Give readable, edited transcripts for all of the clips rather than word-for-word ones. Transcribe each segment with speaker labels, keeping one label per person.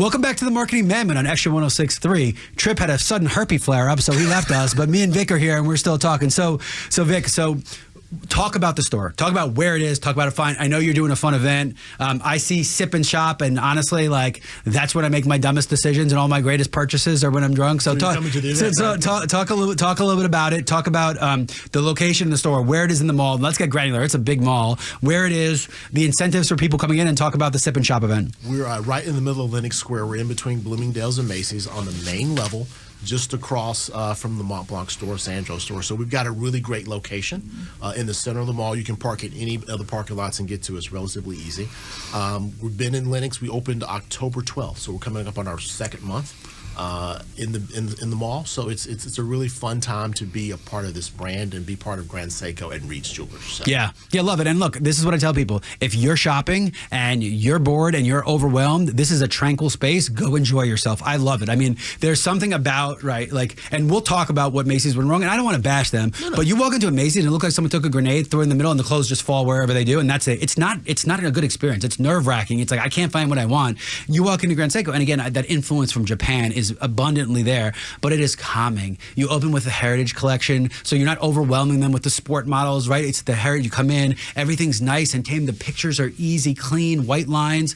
Speaker 1: Welcome back to the Marketing MadMen on Extra 106.3. Trip had a sudden herpes flare-up, so he left us, but me and Vic are here, and we're still talking. So Vic, talk about the store. Talk about where it is. Talk about it fine. I know you're doing a fun event. I see Sip and Shop, and honestly, like, that's when I make my dumbest decisions and all my greatest purchases are when I'm drunk. So talk a little bit about it. Talk about the location of the store, where it is in the mall. Let's get granular. It's a big mall. Where it is, the incentives for people coming in, and talk about the Sip and Shop event.
Speaker 2: We're right in the middle of Lenox Square. We're in between Bloomingdale's and Macy's on the main level, just across from the Mont Blanc store, Sandro store. So we've got a really great location in the center of the mall. You can park at any of the parking lots and get to us relatively easy. We've been in Lenox. We opened October 12th, so we're coming up on our second month in the mall. So it's a really fun time to be a part of this brand and be part of Grand Seiko and Reed's Jewelers. So.
Speaker 1: Yeah, love it. And look, this is what I tell people. If you're shopping and you're bored and you're overwhelmed, this is a tranquil space. Go enjoy yourself. I love it. I mean, there's something about, right, like, and we'll talk about what Macy's went wrong, and I don't want to bash them, but you walk into a Macy's and it looks like someone took a grenade, threw it in the middle, and the clothes just fall wherever they do, and that's it. It's not a good experience. It's nerve-wracking. It's like, I can't find what I want. You walk into Grand Seiko, and again, that influence from Japan is abundantly there, but it is calming. You open with the Heritage Collection, so you're not overwhelming them with the sport models, right? It's the Heritage. You come in, everything's nice and tame. The pictures are easy, clean, white lines.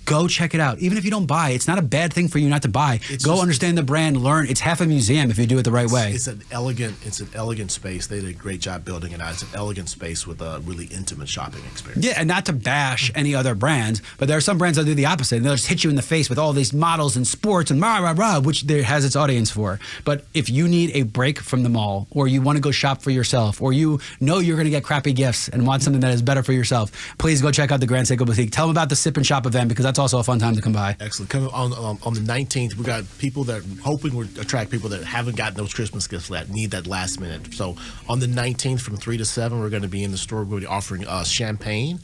Speaker 1: Go check it out. Even if you don't buy, it's not a bad thing for you not to buy. Go understand the brand, learn. It's half a museum if you do it the right way.
Speaker 2: It's an elegant space. They did a great job building it out. It's an elegant space with a really intimate shopping experience.
Speaker 1: Yeah, and not to bash any other brands, but there are some brands that do the opposite. And they'll just hit you in the face with all these models and sports and rah, which there has its audience for. But if you need a break from the mall, or you want to go shop for yourself, or you know you're going to get crappy gifts and want something that is better for yourself, please go check out the Grand Seiko Boutique. Tell them about the Sip and Shop event, because that's also a fun time to come by.
Speaker 2: Excellent. Coming on the 19th, we got people that hoping we attract people that haven't gotten those Christmas gifts yet, need that last minute. So on the 19th from 3 to 7, we're going to be in the store. We're going to be offering champagne,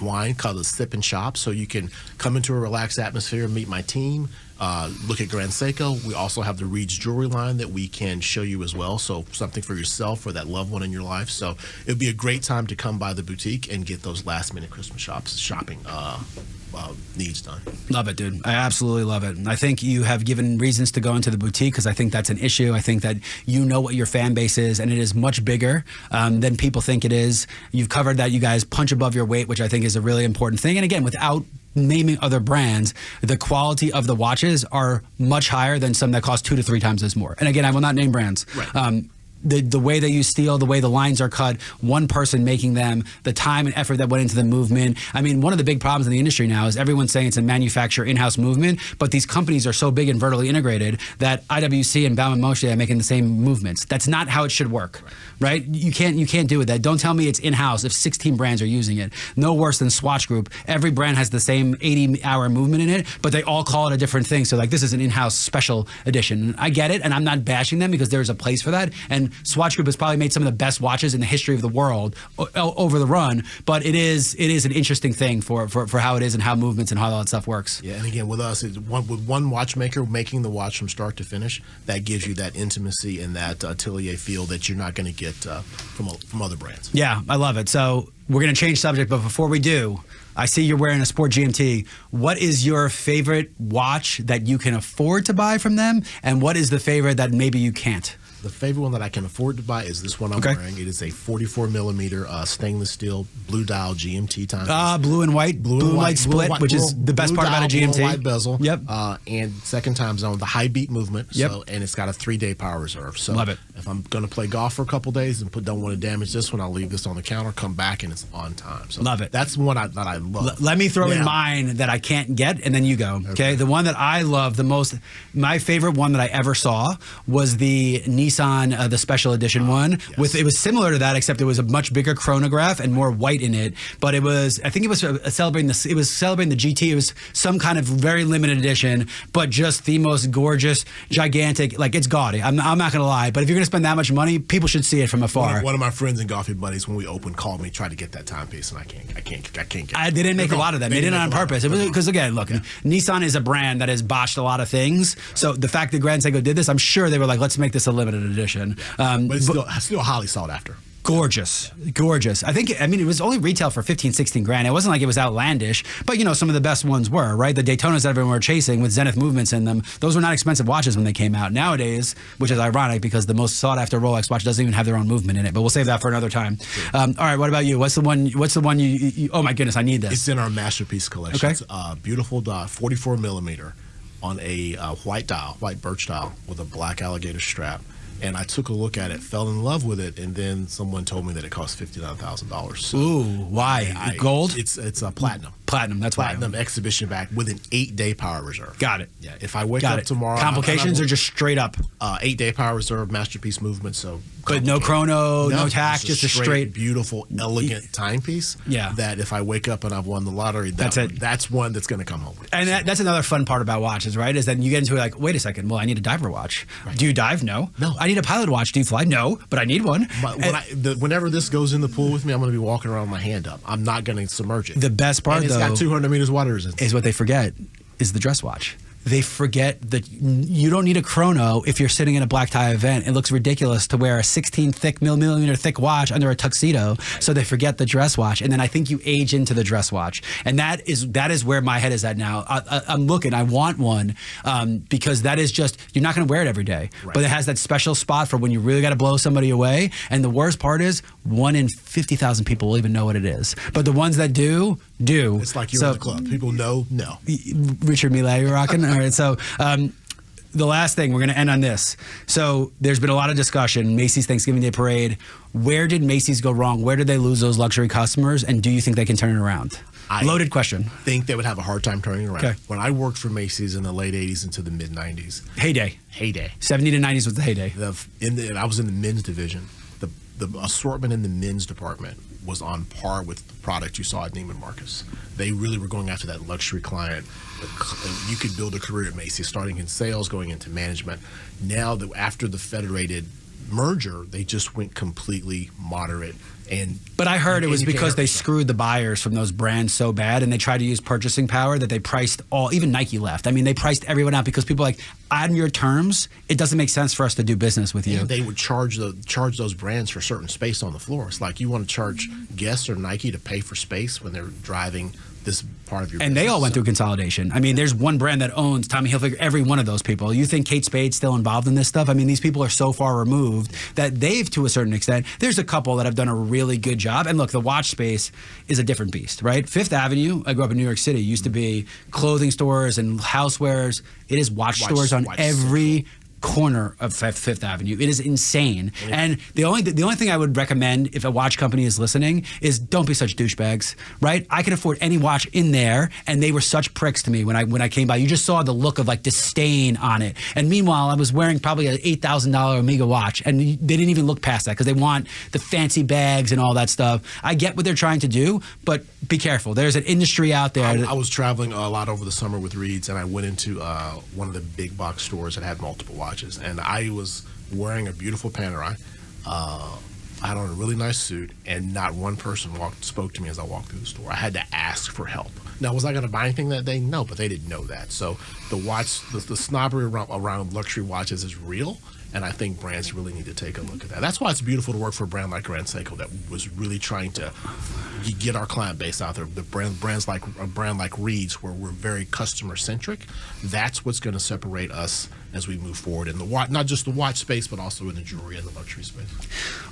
Speaker 2: wine called the Sip and Shop, so you can come into a relaxed atmosphere, meet my team, look at Grand Seiko. We also have the Reed's jewelry line that we can show you as well, so something for yourself or that loved one in your life. So it'd be a great time to come by the boutique and get those last minute Christmas shopping needs done.
Speaker 1: Love it, dude. I absolutely love it. I think you have given reasons to go into the boutique, because I think that's an issue. I think that you know what your fan base is, and it is much bigger than people think it is. You've covered that you guys punch above your weight, which I think is a really important thing. And again, without naming other brands, the quality of the watches are much higher than some that cost 2 to 3 times as more. And again, I will not name brands. Right. The way that you steal, the way the lines are cut, one person making them, the time and effort that went into the movement. I mean, one of the big problems in the industry now is everyone's saying it's a manufacturer in-house movement, but these companies are so big and vertically integrated that IWC and Bauman Moshe are making the same movements. That's not how it should work, right? You can't do it. That. Don't tell me it's in-house if 16 brands are using it. No worse than Swatch Group. Every brand has the same 80-hour movement in it, but they all call it a different thing. So like, this is an in-house special edition. I get it, and I'm not bashing them, because there's a place for that. And Swatch Group has probably made some of the best watches in the history of the world over the run, but it is an interesting thing for how it is and how movements and how all that stuff works.
Speaker 2: Yeah, and again, with us, with one watchmaker making the watch from start to finish, that gives you that intimacy and that atelier feel that you're not going to get from other brands.
Speaker 1: Yeah, I love it. So we're going to change subject, but before we do, I see you're wearing a Sport GMT. What is your favorite watch that you can afford to buy from them, and what is the favorite that maybe you can't?
Speaker 2: The favorite one that I can afford to buy is this one I'm wearing. It is a 44 millimeter stainless steel blue dial GMT timepiece.
Speaker 1: Blue and white, blue and white split, which is the best part about a GMT.
Speaker 2: Blue and white bezel.
Speaker 1: Yep.
Speaker 2: And second time zone, the high beat movement.
Speaker 1: Yep.
Speaker 2: So, and it's got a 3-day power reserve. So
Speaker 1: love it.
Speaker 2: If I'm going to play golf for a couple days and don't want to damage this one, I'll leave this on the counter, come back, and it's on time. So
Speaker 1: love it.
Speaker 2: That's one that I love.
Speaker 1: Let me throw in mine that I can't get, and then you go. Okay. The one that I love the most, my favorite one that I ever saw was the Nissan, the special edition one. Yes. It was similar to that, except it was a much bigger chronograph and more white in it. But it was, I think it was celebrating the GT. It was some kind of very limited edition, but just the most gorgeous, gigantic. Like, it's gaudy. I'm not gonna lie, but if you're gonna spend that much money, people should see it from afar.
Speaker 2: One of my friends and golfing buddies, when we opened, called me, tried to get that timepiece, and I can't get it.
Speaker 1: They didn't make a lot of them. They did it on purpose. It was because, again, look, Nissan is a brand that has botched a lot of things. So the fact that Grand Seiko did this, I'm sure they were like, let's make this a limited edition.
Speaker 2: But it's still highly sought after.
Speaker 1: Gorgeous. I think, I mean, it was only retail for 15, 16 grand. It wasn't like it was outlandish, but you know, some of the best ones were, right? The Daytonas that everyone were chasing with Zenith movements in them, those were not expensive watches when they came out. Nowadays, which is ironic because the most sought after Rolex watch doesn't even have their own movement in it, but we'll save that for another time. All right, what about you? What's the one you oh my goodness, I need this.
Speaker 2: It's in our masterpiece collection.
Speaker 1: Okay.
Speaker 2: It's a beautiful 44 millimeter on a white birch dial with a black alligator strap. And I took a look at it, fell in love with it, and then someone told me that it cost $59,000. So
Speaker 1: ooh, why? Gold?
Speaker 2: It's a platinum.
Speaker 1: Platinum, that's why.
Speaker 2: Platinum exhibition back with an 8-day power reserve.
Speaker 1: Got it.
Speaker 2: Yeah. If I wake up tomorrow,
Speaker 1: complications or just straight up?
Speaker 2: 8-day power reserve, masterpiece movement. So,
Speaker 1: but no chrono, no tack, just a straight,
Speaker 2: beautiful, elegant timepiece.
Speaker 1: Yeah.
Speaker 2: That if I wake up and I've won the lottery,
Speaker 1: that's it.
Speaker 2: That's one that's going to come home.
Speaker 1: And that's another fun part about watches, right? Is that you get into it like, wait a second, well, I need a diver watch. Right. Do you dive? No. I need a pilot watch. Do you fly? No, but I need one.
Speaker 2: Whenever this goes in the pool with me, I'm going to be walking around with my hand up. I'm not going to submerge it.
Speaker 1: The best part,
Speaker 2: it's got 200 meters water resistance.
Speaker 1: Is what they forget is the dress watch. They forget that you don't need a chrono if you're sitting in a black tie event. It looks ridiculous to wear a 16 millimeter thick watch under a tuxedo. So they forget the dress watch, and then I think you age into the dress watch, and that is where my head is at now. I'm looking. I want one because that is just, you're not going to wear it every day, but it has that special spot for when you really got to blow somebody away. And the worst part is 1 in 50,000 people will even know what it is, but the ones that do.
Speaker 2: It's like you're in the club. People know. No.
Speaker 1: Richard Mille, you're rocking. All right, so the last thing, we're going to end on this. So there's been a lot of discussion, Macy's Thanksgiving Day Parade. Where did Macy's go wrong? Where did they lose those luxury customers? And do you think they can turn it around? Loaded question.
Speaker 2: I think they would have a hard time turning it around.
Speaker 1: Okay.
Speaker 2: When I worked for Macy's in the late 80s into the mid 90s.
Speaker 1: Heyday. 70 to 90s was the heyday.
Speaker 2: I was in the men's division. The assortment in the men's department was on par with the product you saw at Neiman Marcus. They really were going after that luxury client. You could build a career at Macy's, starting in sales, going into management. Now, after the Federated merger, they just went completely moderate.
Speaker 1: But I heard it was because they screwed the buyers from those brands so bad, and they tried to use purchasing power that they priced even Nike left. I mean, they priced everyone out because people were like, on your terms, it doesn't make sense for us to do business with you.
Speaker 2: And they would charge those brands for certain space on the floor. It's like you want to charge Guess or Nike to pay for space when they're driving this part of your business.
Speaker 1: And they all went through consolidation. I mean, there's one brand that owns Tommy Hilfiger, every one of those people. You think Kate Spade's still involved in this stuff? I mean, these people are so far removed that they've, to a certain extent, there's a couple that have done a really good job. And look, the watch space is a different beast, right? Fifth Avenue, I grew up in New York City, used to be clothing stores and housewares. It is watch stores on every corner of Fifth Avenue. It is insane. And the only thing I would recommend if a watch company is listening is don't be such douchebags, right? I can afford any watch in there, and they were such pricks to me when I came by. You just saw the look of like disdain on it. And meanwhile, I was wearing probably an $8,000 Omega watch, and they didn't even look past that because they want the fancy bags and all that stuff. I get what they're trying to do, but be careful. There's an industry out there.
Speaker 2: I was traveling a lot over the summer with Reeds, and I went into one of the big box stores that had multiple watches. And I was wearing a beautiful Panerai. I had on a really nice suit, and not one person spoke to me as I walked through the store. I had to ask for help. Now, was I going to buy anything that day? No, but they didn't know that. So the snobbery around luxury watches is real, and I think brands really need to take a look at that. That's why it's beautiful to work for a brand like Grand Seiko that was really trying to get our client base out there. The brands like a brand like Reed's, where we're very customer centric. That's what's going to separate us as we move forward in the watch, not just the watch space, but also in the jewelry and the luxury space.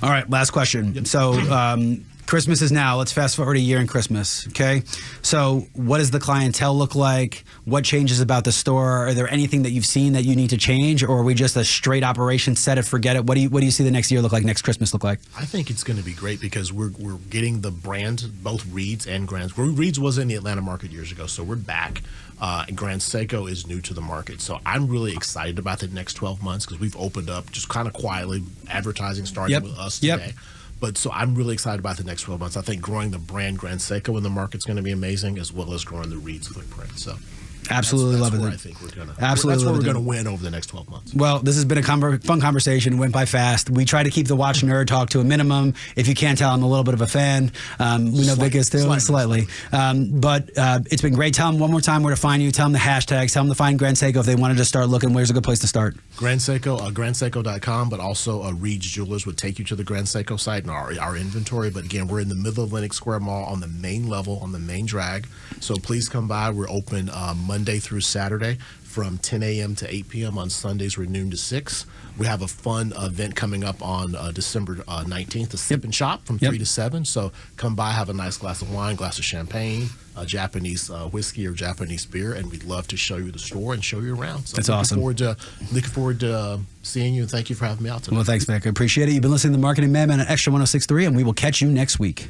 Speaker 1: All right, last question. Yep. So Christmas is now. Let's fast forward a year in Christmas, okay? So what does the clientele look like? What changes about the store? Are there anything that you've seen that you need to change, or are we just a straight operation, set it, forget it? What do you see the next year look like, next Christmas look like?
Speaker 2: I think it's going to be great because we're getting the brand, both Reed's and Grand's. Reed's was in the Atlanta market years ago, so we're back. And Grand Seiko is new to the market. So I'm really excited about the next 12 months because we've opened up just kind of quietly, advertising starting with us today. But so I'm really excited about the next 12 months. I think growing the brand Grand Seiko in the market is going to be amazing, as well as growing the Reed's footprint. So
Speaker 1: Absolutely
Speaker 2: that's
Speaker 1: love
Speaker 2: where
Speaker 1: it.
Speaker 2: I think we're gonna.
Speaker 1: Absolutely
Speaker 2: That's where
Speaker 1: love
Speaker 2: we're
Speaker 1: it.
Speaker 2: gonna win over the next 12 months.
Speaker 1: Well, this has been a fun conversation. Went by fast. We try to keep the watch nerd talk to a minimum. If you can't tell, I'm a little bit of a fan. We know Vic is too, slightly. But it's been great. Tell them one more time where to find you. Tell them the hashtags. Tell them to find Grand Seiko if they wanted to start looking. Where's a good place to start?
Speaker 2: Grand Seiko, grandseiko.com, but also Reed's Jewelers would take you to the Grand Seiko site and our inventory. But again, we're in the middle of Lenox Square Mall on the main level, on the main drag. So please come by. We're open Monday through Saturday from 10 a.m. to 8 p.m. On Sundays, we're noon to 6. We have a fun event coming up on December 19th, a sip and shop from 3 to 7. So come by, have a nice glass of wine, glass of champagne, Japanese whiskey or Japanese beer, and we'd love to show you the store and show you around. So
Speaker 1: that's awesome.
Speaker 2: Looking forward to seeing you, and thank you for having me out today.
Speaker 1: Well, thanks, Vic. I appreciate it. You've been listening to Marketing MadMen at Extra 106.3, and we will catch you next week.